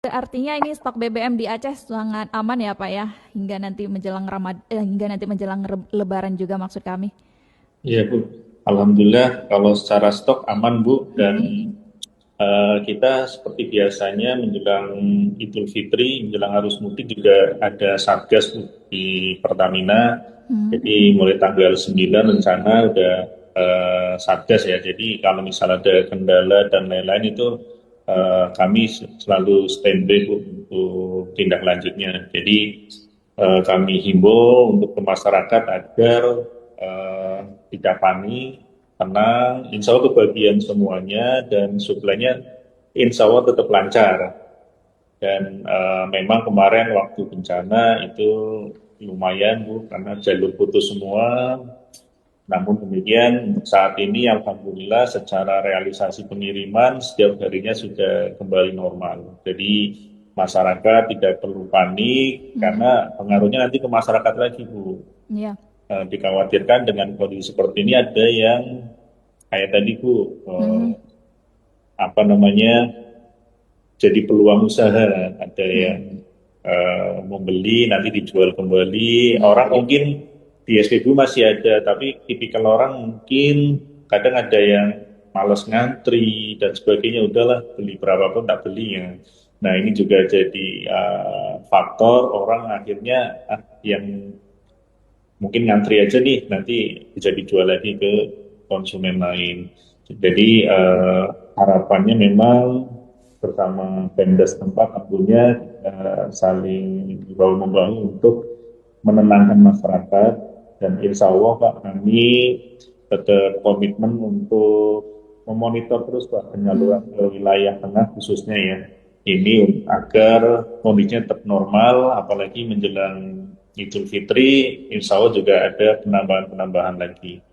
Artinya ini stok BBM di Aceh sangat aman ya Pak ya, hingga nanti menjelang Lebaran juga maksud kami. Iya Bu, Alhamdulillah kalau secara stok aman Bu, dan Mm-mm. kita seperti biasanya menjelang Idul Fitri, menjelang arus mudik juga ada Satgas Bu, di Pertamina. Hmm. Jadi mulai tanggal 9 rencana udah Satgas ya. Jadi kalau misalnya ada kendala dan lain-lain itu kami selalu standby Bu untuk tindak lanjutnya. Jadi kami himbau untuk ke masyarakat agar eh, tidak panik, tenang, insya Allah kebagian semuanya dan suplainya insya Allah tetap lancar. Dan memang kemarin waktu bencana itu lumayan Bu, karena jalur putus semua. Namun demikian saat ini Alhamdulillah secara realisasi pengiriman setiap harinya sudah kembali normal. Jadi masyarakat tidak perlu panik Mm-mm. karena pengaruhnya nanti ke masyarakat lagi Bu. Iya. Dikhawatirkan dengan kondisi seperti ini ada yang kayak tadi Bu, Mm-mm. apa namanya, jadi peluang usaha. Ada Mm-mm. yang membeli nanti dijual kembali. Iya. Orang mungkin di SPBU masih ada, tapi tipikal orang mungkin kadang ada yang malas ngantri dan sebagainya. Udahlah beli berapapun tak beli ya. Nah ini juga jadi faktor orang akhirnya yang mungkin ngantri aja nih nanti bisa dijual lagi ke konsumen lain. Jadi harapannya memang bersama Pemda setempat tentunya saling bahu membahu untuk menenangkan masyarakat, dan insya Allah Pak kami tetap komitmen untuk memonitor terus Pak penyaluran Mm. ke wilayah tengah khususnya ya, ini agar kondisinya tetap normal, apalagi menjelang Idul Fitri insya Allah juga ada penambahan-penambahan lagi.